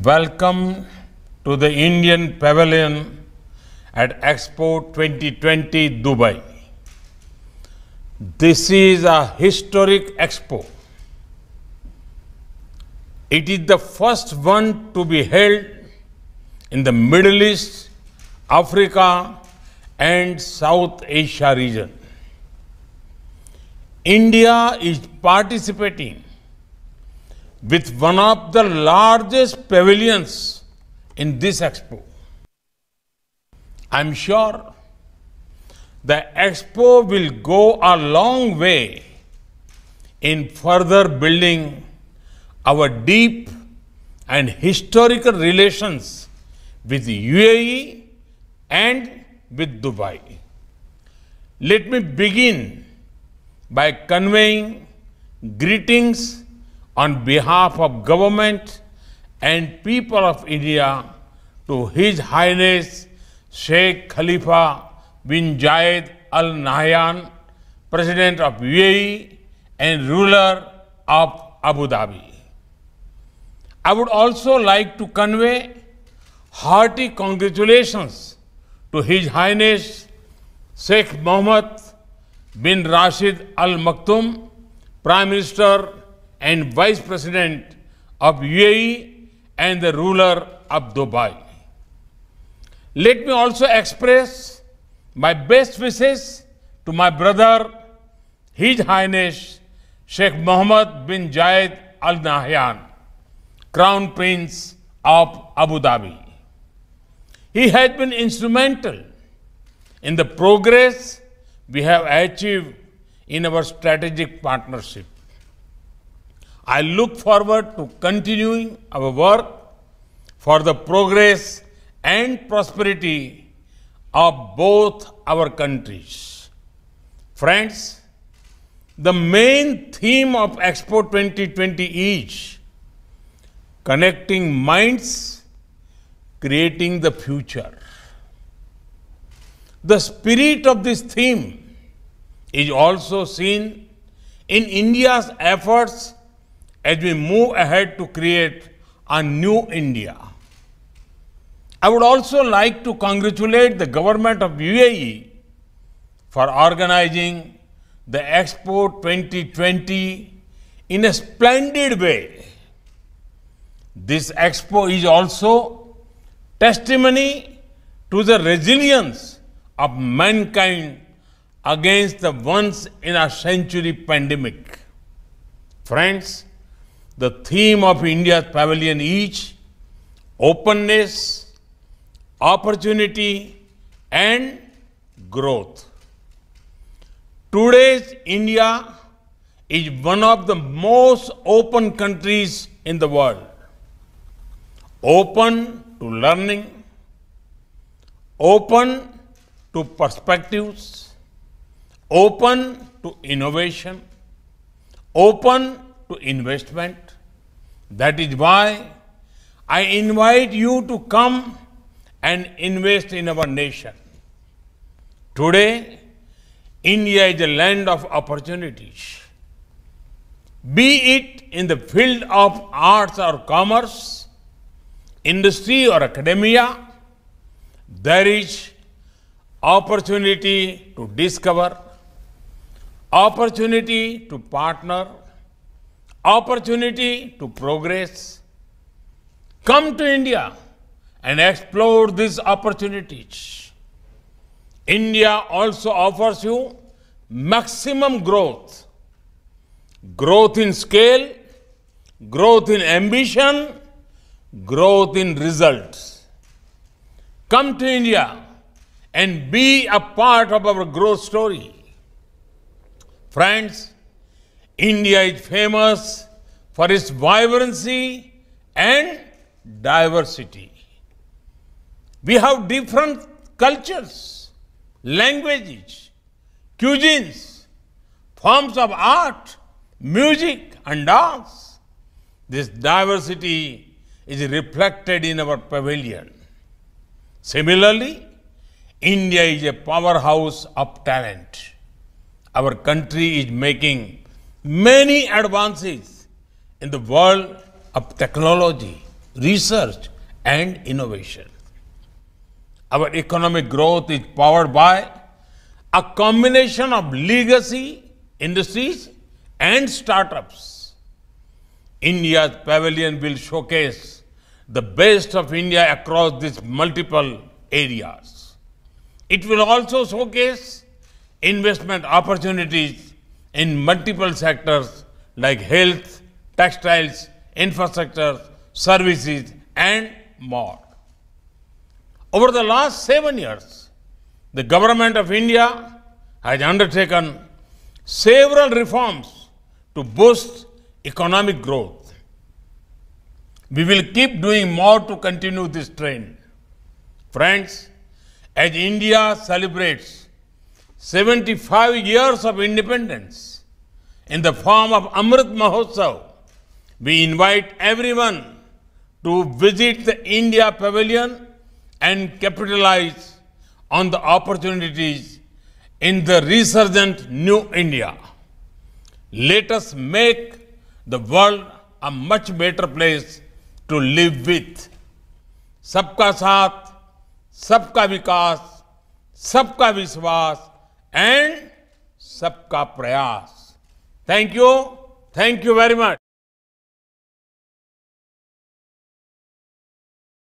Welcome to the Indian Pavilion at Expo 2020 Dubai. This is a historic expo. It is the first one to be held in the Middle East, Africa and South Asia region. India is participating with one of the largest pavilions in this expo. I'm sure the expo will go a long way in further building our deep and historical relations with UAE and with Dubai. Let me begin by conveying greetings on behalf of government and people of India to His Highness Sheikh Khalifa bin Zayed Al Nahyan, President of UAE and ruler of Abu Dhabi. I would also like to convey hearty congratulations to His Highness Sheikh Mohammed bin Rashid Al Maktoum, Prime Minister and Vice President of UAE and the ruler of Dubai. Let me also express my best wishes to my brother, His Highness Sheikh Mohammed bin Zayed Al Nahyan, Crown Prince of Abu Dhabi. He has been instrumental in the progress we have achieved in our strategic partnership. I look forward to continuing our work for the progress and prosperity of both our countries. Friends, the main theme of Expo 2020 is connecting minds, creating the future. The spirit of this theme is also seen in India's efforts as we move ahead to create a new India. I would also like to congratulate the government of UAE for organizing the Expo 2020 in a splendid way. This expo is also testimony to the resilience of mankind against the once-in-a-century pandemic. Friends, the theme of India's pavilion is openness, opportunity and growth. Today's India is one of the most open countries in the world. Open to learning, open to perspectives, open to innovation, open to investment. That is why I invite you to come and invest in our nation. Today, India is a land of opportunities. Be it in the field of arts or commerce, industry or academia, there is opportunity to discover, opportunity to partner, opportunity to progress. Come to India and explore these opportunities. India also offers you maximum growth. Growth in scale, growth in ambition, growth in results. Come to India and be a part of our growth story. Friends, India is famous for its vibrancy and diversity. We have different cultures, languages, cuisines, forms of art, music and dance. This diversity is reflected in our pavilion. Similarly, India is a powerhouse of talent. Our country is making many advances in the world of technology, research and innovation. Our economic growth is powered by a combination of legacy industries and startups. India's pavilion will showcase the best of India across these multiple areas. It will also showcase investment opportunities in multiple sectors like health, textiles, infrastructure, services, and more. Over the last 7 years, the government of India has undertaken several reforms to boost economic growth. We will keep doing more to continue this trend. Friends, as India celebrates 75 years of independence in the form of Amrit Mahotsav, we invite everyone to visit the India Pavilion and capitalize on the opportunities in the resurgent New India. Let us make the world a much better place to live with. सबका साथ, सबका विकास, सबका विश्वास and सबका प्रयास. Thank you very much.